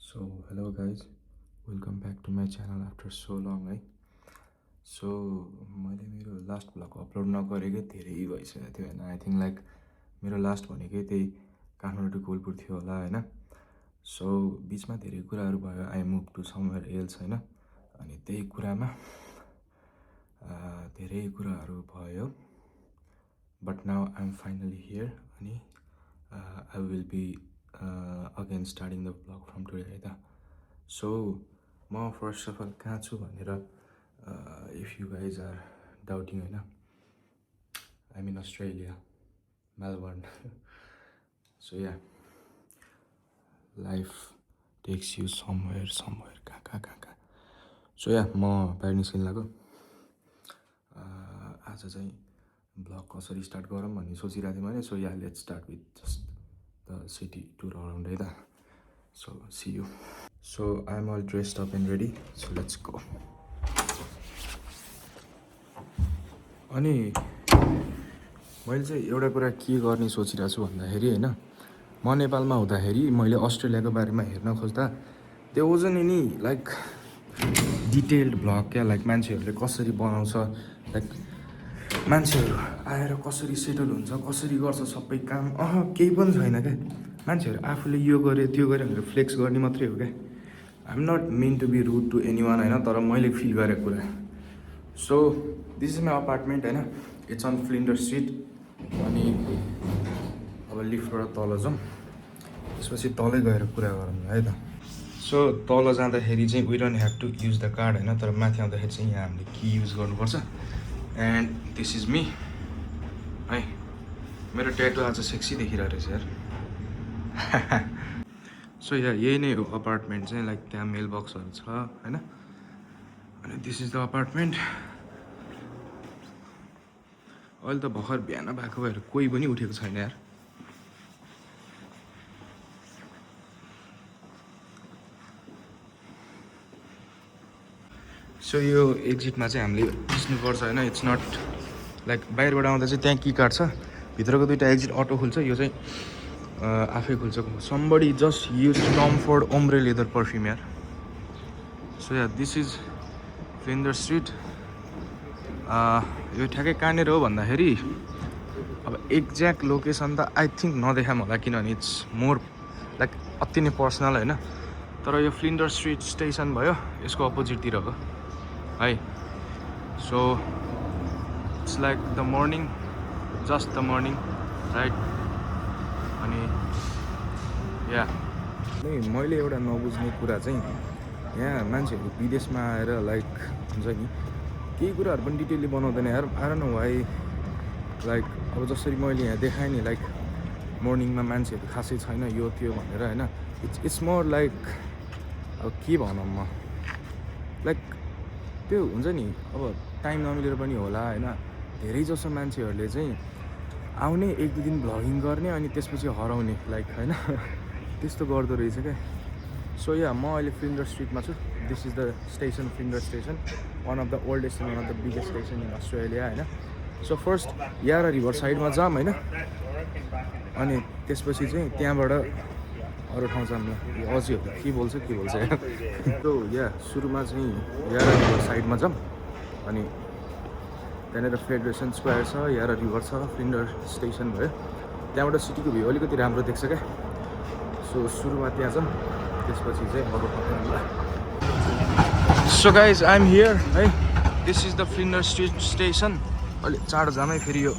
So hello guys, welcome back to my channel after so long है. So मैले मेरो last blog upload नगरेकै धेरै भइसकेको थियो होइन. आई थिङ्क लाइक मेरो लास्ट भनेकै त्यही काठमाडौँ टु कोलपुर थियो होला होइन. सो बिचमा धेरै कुराहरू भयो. I move to somewhere else होइन. अनि त्यही कुरामा धेरै कुराहरू भयो. But now I am finally here अनि I will be again starting the blog from today है त. सो म फर्स्ट अफ अल कहाँ छु भनेर if you guys are doubting होइन, I in Australia, Melbourne. So yeah life takes you somewhere कहाँ. So yeah म बाहिर निस्किन लाग्यो. आज चाहिँ ब्लग कसरी स्टार्ट गरौँ भन्ने सोचिरहेको थिएँ मैले. So yeah let's start with just the city tour around है त. So see you. So I am all dressed up and ready. So let's go. अनि मैले चाहिँ एउटा कुरा के गर्ने सोचिरहेको छु भन्दाखेरि होइन, म नेपालमा हुँदाखेरि मैले अस्ट्रेलियाको बारेमा हेर्न खोज्दा त्यो wasn't any like detailed blog क्या. लाइक मान्छेहरूले कसरी बनाउँछ, लाइक मान्छेहरू आएर कसरी सेटल हुन्छ, कसरी गर्छ सबै काम, केही पनि छैन क्या. मान्छेहरू आफूले यो गरे त्यो गरे भनेर फ्लेक्स गर्ने मात्रै हो क्या. I am not mean to be rude to anyone होइन, तर मैले फिल गरेको कुरा. So this is my apartment होइन. It's on Flinder street. अनि अब लिफ्टबाट तल जाउँ, त्यसपछि तलै गएर कुरा गरौँ है त. सो तल जाँदाखेरि चाहिँ we don't have to use the card होइन, तर माथि आउँदाखेरि चाहिँ यहाँ हामीले की युज गर्नुपर्छ. एन्ड दिस इज मी है. मेरो ट्याटु आज सेक्सी देखिरहेको रहेछ यार. सो या यही नै हो अपार्टमेन्ट चाहिँ. लाइक त्यहाँ मेल बक्सहरू छ होइन. अनि दिस इज द अपार्टमेन्ट. अहिले त भर्खर बिहान भएको भएर कोही पनि उठेको छैन यार. सो यो एक्जिटमा चाहिँ हामीले बुझ्नुपर्छ होइन. इट्स नट लाइक बाहिरबाट आउँदा चाहिँ त्यहाँ की कार्ड छ, भित्रको दुइटा एक्जिट अटो खुल्छ, यो चाहिँ आफै खुल्छ. Somebody just use Tom Ford ombre leather perfume यार. So yeah this is Flinder street. यो ठ्याक्कै कहाँनिर हो भन्दाखेरि अब एक्ज्याक्ट लोकेसन त आई थिङ्क नदेखाम होला, किनभने इट्स मोर लाइक अति नै पर्सनल होइन. तर यो फ्लिन्डर स्ट्रिट स्टेसन भयो, यसको अपोजिटतिर हो है. So it's like the morning, just the morning right. अनि या मैले एउटा नबुझ्ने कुरा चाहिँ, यहाँ मान्छेहरू विदेशमा आएर लाइक हुन्छ नि, केही कुराहरू पनि डिटेलली बनाउँदैन यार. I don't know why. Like अब जसरी मैले यहाँ देखाएँ नि, लाइक मर्निङमा मान्छेहरू खासै छैन यो त्यो भनेर होइन. इट्स मोर लाइक अब के भनौँ म, लाइक त्यो हुन्छ नि, अब टाइम नमिलेर पनि होला होइन. धेरै जसो मान्छेहरूले चाहिँ आउने एक दुई दिन भ्लगिङ गर्ने अनि त्यसपछि हराउने लाइक होइन, त्यस्तो गर्दो रहेछ क्या. सो या म अहिले फ्लिन्डर स्ट्रिटमा छु. This is the station, Flinder station, one of the oldest and one of the biggest station in Australia होइन. सो फर्स्ट यार रिभर साइडमा जाऊँ होइन, अनि त्यसपछि चाहिँ त्यहाँबाट अरू ठाउँ जाऊँ. अझै हो के बोल्छ सो या सुरुमा चाहिँ यार रिभर साइडमा जाऊँ. अनि त्यहाँनिर फेडरेसन स्क्वायर छ, यार रिभर छ, फ्लिन्डर स्टेसन भयो. त्यहाँबाट सिटीको भ्यू अलिकति राम्रो देख्छ क्या. सो सुरुमा त्यहाँ जाऊँ, त्यसपछि चाहिँ अरू ठाउँ. So guys I am here है. This is the Flinder street station. अहिले चाँडो जामै, फेरि यो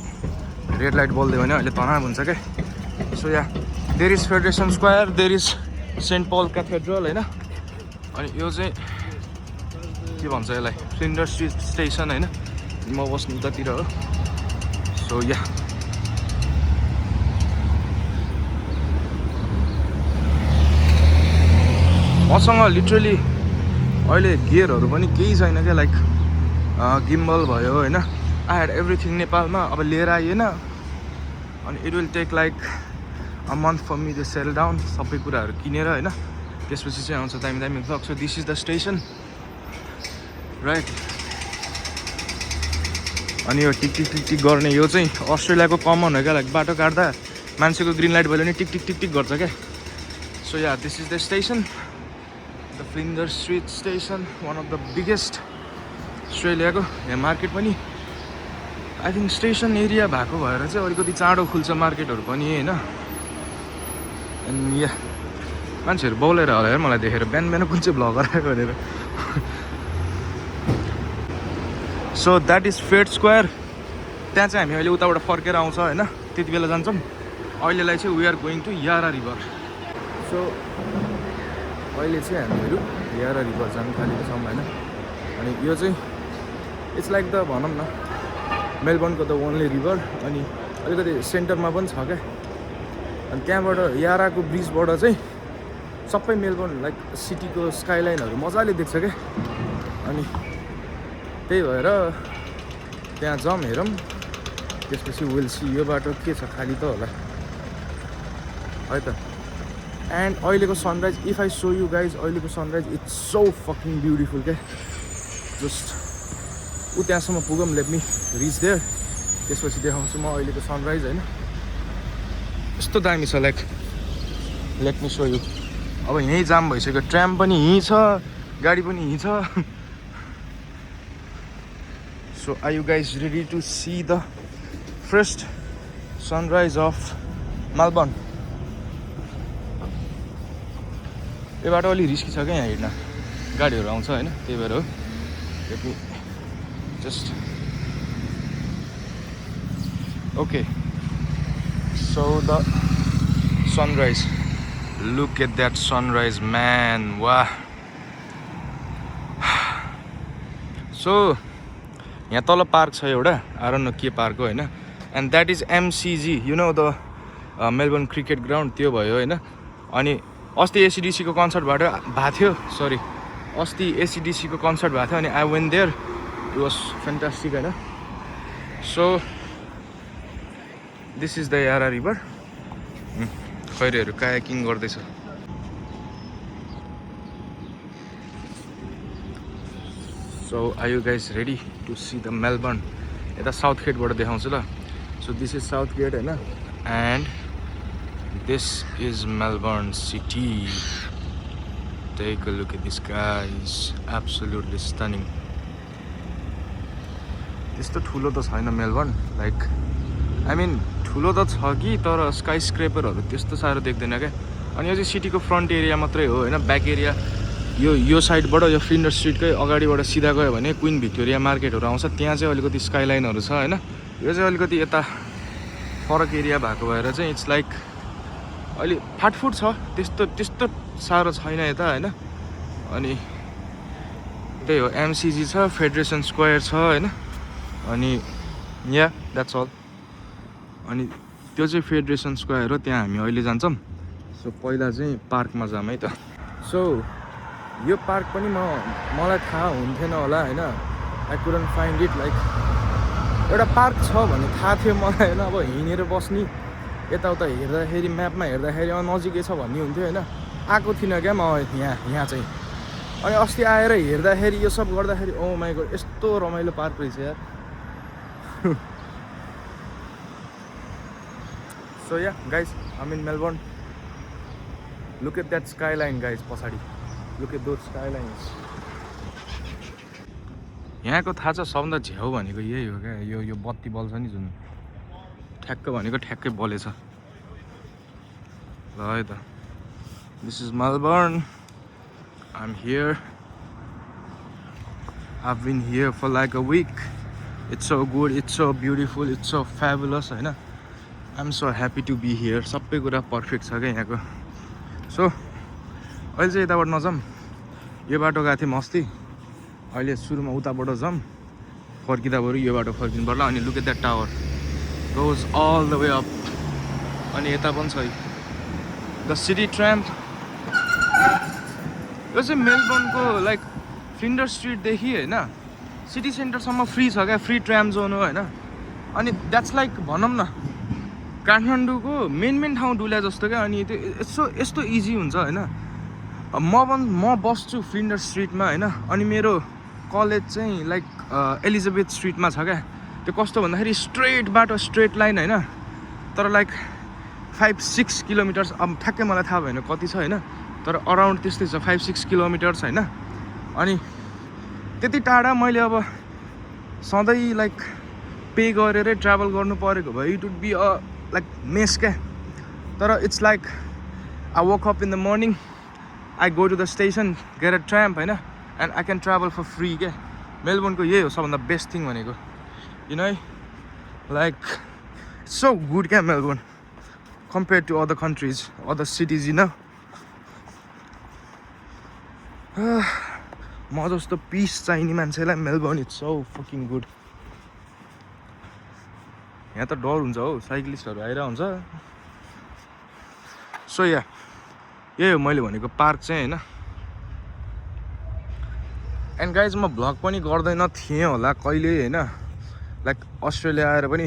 रेड लाइट बोल्दियो भने अहिले तनाव हुन्छ क्या. So yeah there is Federation Square, there is Saint Paul Cathedral होइन. अनि यो चाहिँ के भन्छ यसलाई, फ्लिन्डर स्ट्रिट स्टेसन होइन. म बस्नु उतातिर हो. सो या मसँग लिटरली अहिले गियरहरू पनि केही छैन क्या. लाइक गिम्बल भयो होइन. आई ह्याड एभ्रिथिङ नेपालमा, अब लिएर आइएन. अनि it will take like a month for me to settle down, सबै कुराहरू किनेर होइन. त्यसपछि चाहिँ आउँछ दामी दामी vlog. So this is the station right. अनि यो टिक टिक टिक टिक गर्ने यो चाहिँ अस्ट्रेलियाको कमन हो क्या. लाइक बाटो काट्दा मान्छेको ग्रिन लाइट भयो भने टिक टिक टिक टिक गर्छ क्या. So yeah this is the station. The Flinders street station, one of the biggest अस्ट्रेलियाको। यहाँ मार्केट पनि आई थिङ्क स्टेसन एरिया भएको भएर चाहिँ अलिकति चाँडो खुल्छ मार्केटहरू पनि होइन। अनि यहाँ मान्छेहरू बोलेर होला यार मलाई देखेर, बिहान बिहान कुन चाहिँ भ्लगर आयो भनेर। So that is fed square. त्यहाँ चाहिँ हामी अहिले उताबाट फर्केर आउँछ होइन, त्यति बेला जान्छौँ। अहिलेलाई चाहिँ वी आर गोइङ टु यारा रिभर। सो अहिले चाहिँ हामीहरू यारा रिभर जानु थालेको छौँ होइन। अनि यो चाहिँ इट्स लाइक द भनौँ न मेलबर्नको द ओन्ली रिभर। अनि अलिकति सेन्टरमा पनि छ क्या। अनि त्यहाँबाट याराको ब्रिजबाट चाहिँ सबै मेलबर्न लाइक सिटीको स्काइलाइनहरू मजाले देख्छ क्या। अनि त्यही भएर त्यहाँ जाउँ हेरौँ, त्यसपछि विल सी। यो बाटो के छ, खाली त होला है त। एन्ड अहिलेको sunrise, if I show you guys, अहिलेको sunrise it's so fucking beautiful क्या। जस्ट ऊ त्यहाँसम्म पुगौँ, लेट मी रिच देयर, त्यसपछि देखाउँछु म अहिलेको सनराइज होइन। यस्तो दामी छ, like let me show you. अब यहीँ जाम भइसक्यो, ट्राम पनि यहीँ छ, गाडी पनि यहीँ छ। So are you guys ready to see the first sunrise of Melbourne? यो बाटो अलि रिस्की छ क्या यहाँ हिँड्न, गाडीहरू आउँछ होइन, त्यही भएर हो। Let me just okay. So the sunrise, look at that sunrise man, वाह। सो यहाँ तल पार्क छ एउटा, आई डोन्ट नो के पार्क हो होइन। And that is MCG, you know the Melbourne cricket ground, त्यो भयो होइन। अनि अस्ति ACDCको कन्सर्ट भएको थियो, सरी अस्ति ACDCको कन्सर्ट भएको थियो। अनि I went there, it was fantastic होइन। So this is the Yarra river. खैरेहरू कायाकिङ गर्दैछ। So are you guys ready to see the Melbourne? यता साउथ गेटबाट देखाउँछु ल। So this is south gate होइन, and this is Melbourne city. Take a look at this guys, absolutely stunning. त्यस्तो ठुलो त छैन मेलबर्न, लाइक आई मिन ठुलो त छ कि, तर स्काई स्क्रेपरहरू त्यस्तो साह्रो देख्दैन क्या। अनि यो चाहिँ सिटीको फ्रन्ट एरिया मात्रै हो होइन। ब्याक एरिया यो साइडबाट, यो फ्लिन्डर स्ट्रिटकै अगाडिबाट सिधा गयो भने क्विन भिक्टोरिया मार्केटहरू आउँछ। त्यहाँ चाहिँ अलिकति स्काइलाइनहरू छ होइन। यो चाहिँ अलिकति यता फरक एरिया भएको भएर चाहिँ इट्स लाइक अलि फाटफुट छ, त्यस्तो साह्रो छैन यता होइन। अनि त्यही हो, MCG छ, फेडरेसन स्क्वायर छ होइन। अनि या द्याट्स अल। अनि त्यो चाहिँ फेडरेसन स्क्वायर हो, त्यहाँ हामी अहिले जान्छौँ। सो पहिला चाहिँ पार्कमा जाऊँ है त। सो यो पार्क पनि मलाई थाहा हुन्थेन होला होइन। I couldn't find it, like एउटा पार्क छ भन्ने थाहा थियो मलाई होइन। अब हिँडेर बस्ने, यताउता हेर्दाखेरि म्यापमा हेर्दाखेरि नजिकै छ भन्ने हुन्थ्यो होइन। आएको थिइनँ क्या म यहाँ चाहिँ। अनि अस्ति आएर हेर्दाखेरि यो सब गर्दाखेरि ओ माई गॉड, यस्तो रमाइलो पार्क रहेछ यार। So yeah guys, um in Melbourne. Look at that skyline guys, पछाडि लुक एट दोज स्काइलाइन्स। यहाँको थाहा छ सबभन्दा झ्याउ भनेको यही हो क्या, यो बत्ती बल्छ नि जुन, ठ्याक्क भनेको ठ्याक्कै बलेछ ल है त। This is Melbourne, I am here, I been here for like a week. It's so good, it's so beautiful, it's so fabulous होइन। I am so happy to be here. सबै कुरा पर्फेक्ट छ क्या यहाँको। सो अहिले चाहिँ यताबाट नजाऊँ, यो बाटो गएको थियौँ अस्ति, अहिले सुरुमा उताबाट जाऊँ, फर्किँदा बरु यो बाटो फर्किनु पर्ला। अनि look at that tower, goes all the way up. अनि यता पनि छ द सिटी ट्राम। यो चाहिँ मेलबर्नको लाइक फ्लिन्डर स्ट्रिटदेखि होइन सिटी सेन्टरसम्म फ्री छ क्या, फ्री ट्राम जोन हो होइन। अनि द्याट्स लाइक भनौँ न काठमाडौँको मेन ठाउँ डुल्या जस्तो क्या। अनि त्यो यस्तो इजी हुन्छ होइन। म बस्छु फ्लिन्डर स्ट्रिटमा होइन। अनि मेरो कलेज चाहिँ लाइक एलिजाबेथ स्ट्रिटमा छ क्या। त्यो कस्तो भन्दाखेरि स्ट्रेट बाटो, स्ट्रेट लाइन होइन, तर लाइक 5-6 किलोमिटर्स, अब ठ्याक्कै मलाई थाहा भएन कति छ होइन। तर अराउन्ड त्यस्तै छ 5-6 किलोमिटर्स होइन अनि त्यति टाढा मैले अब सधैँ लाइक पे गरेरै ट्राभल गर्नु परेको भए it would be a like mess क्या तर it's like I wake up in the morning I go to the station get a tram होइन and I can travel for free क्या मेलबोर्नको यही हो सबभन्दा बेस्ट थिङ भनेको किन है लाइक सो गुड क्या Melbourne compared to other countries, other cities, you know. म जस्तो पिस चाहिने मान्छेलाई Melbourne it's so fucking good यहाँ त डर हुन्छ हौ साइक्लिस्टहरू आइरहेको हुन्छ सो यही हो मैले भनेको पार्क चाहिँ होइन एन्ड गाइज म भ्लग पनि गर्दैन थिएँ होला कहिले होइन लाइक अस्ट्रेलिया आएर पनि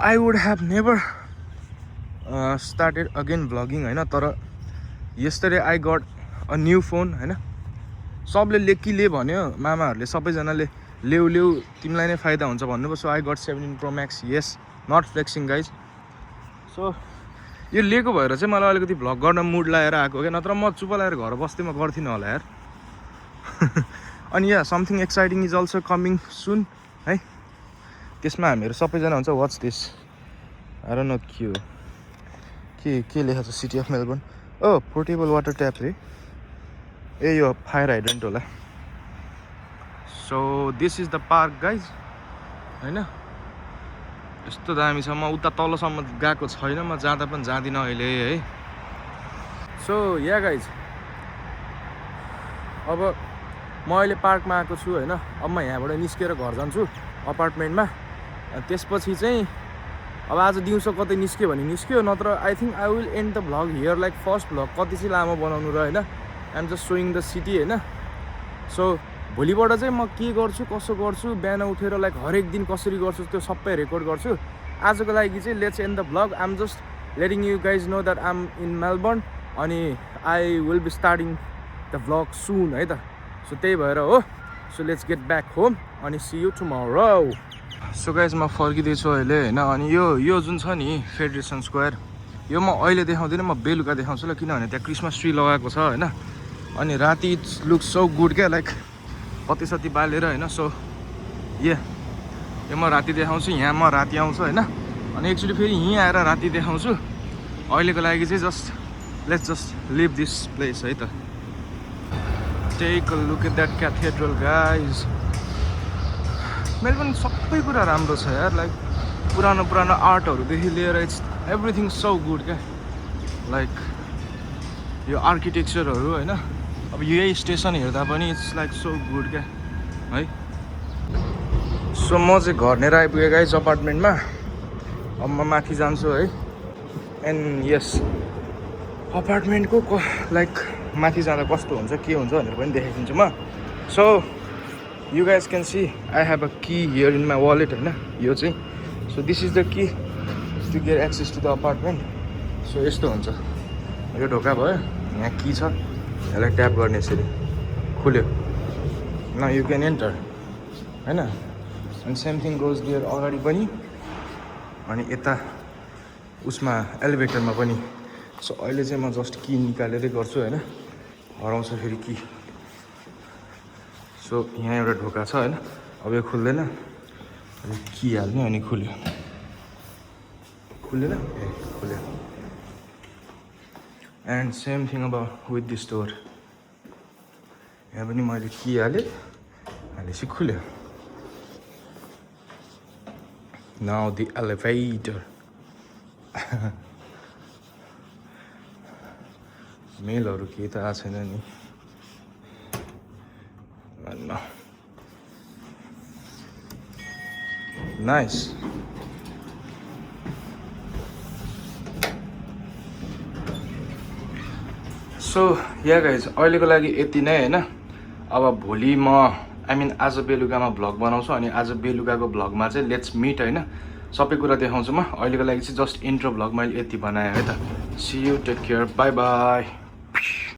I would have never started again vlogging होइन तर yesterday I got a new phone होइन सबले ले भन्यो मामाहरूले सबैजनाले ल्याउ तिमीलाई नै फाइदा हुन्छ भन्नुभयो so I got 17 Pro Max yes not flexing guys so यो लिएको भएर चाहिँ मलाई अलिकति भ्लग गर्न मुड लाएर आएको क्या नत्र म चुप लाएर घर बस्दै म गर्थिनँ होला यार अनि something exciting is also coming soon है त्यसमा हामीहरू सबैजना हुन्छ watch this I don't know के हो के लेखा छ city of Melbourne oh portable water tap रे ए यो फायर हाइड्रेन्ट होला so this is the park guys होइन यस्तो दामी छ म उता तलसम्म गएको छैन म जाँदा पनि जाँदिनँ अहिले है सो या गाइज अब म अहिले पार्कमा आएको छु होइन अब म यहाँबाट निस्केर घर जान्छु अपार्टमेन्टमा त्यसपछि चाहिँ अब आज दिउँसो कतै निस्क्यो भने निस्क्यो नत्र I think I will and the vlog here like first vlog कति चाहिँ लामो बनाउनु र होइन I'm just showing the city होइन सो भोलिबाट चाहिँ म के गर्छु कसो गर्छु बिहान उठेर लाइक हरेक दिन कसरी गर्छु त्यो सबै रेकर्ड गर्छु आजको लागि चाहिँ let's end the vlog I'm just letting you guys know that I'm in Melbourne अनि I will be starting the vlog soon है त सो त्यही भएर हो so let's get back home अनि see you tomorrow so guys म फर्किँदैछु अहिले होइन अनि यो जुन छ नि फेडरेसन स्क्वायर यो म अहिले देखाउँदिनँ म बेलुका देखाउँछु ल किनभने त्यहाँ क्रिसमस ट्री लगाएको छ होइन अनि राति इट्स लुक्स सो गुड क्या लाइक कति सति बालेर होइन सो यो म राति देखाउँछु यहाँ म राति आउँछु होइन अनि एक्चुली फेरि यहीँ आएर राति देखाउँछु अहिलेको लागि चाहिँ let's just leave this place है त take a look at that cathedral guys Melbourne सबै कुरा राम्रो छ यार लाइक पुरानो आर्टहरूदेखि लिएर इट्स एभ्रिथिङ सो गुड क्या लाइक यो आर्किटेक्चरहरू होइन अब यही स्टेसन हेर्दा पनि इट्स लाइक सो गुड क्या है सो म चाहिँ घर लिएर आइपुगेँ गाइज अपार्टमेन्टमा अब म माथि जान्छु है एन्ड यस अपार्टमेन्टको लाइक माथि जाँदा कस्तो हुन्छ के हुन्छ भनेर पनि देखाइदिन्छु म so you guys can see I have a key here in my wallet होइन यो चाहिँ so this is the key to get access to the apartment so यस्तो हुन्छ यो ढोका भयो यहाँ की छ यसलाई ट्याप गर्ने यसरी खुल्यो now you can enter होइन and same thing goes there अगाडि पनि अनि यता उसमा एलिभेटरमा पनि सो अहिले चाहिँ म जस्ट की निकालेरै गर्छु होइन हराउँछ फेरि की सो यहाँ एउटा ढोका छ होइन अब यो खुल्दैन अनि की हाल्ने अनि खुल्यो खुलेन ए खुल्यो एन्ड सेम थिङ अब विथ दिस डोर यहाँ पनि मैले की हालेपछि खुल्यो नाउ द एलिभेटर मेलहरू केही त आएको छैन नि No. Nice. So yeah guys, अहिलेको लागि यति नै हैन। अब भोलि म आज बेलुकामा भ्लग बनाउँछु अनि आज बेलुकाको भ्लगमा चाहिँ लेट्स मिट हैन। सबै कुरा देखाउँछु म। अहिलेको लागि चाहिँ जस्ट इन्ट्रो भ्लग मैले यति बनाएँ है त। See you, take care, bye bye.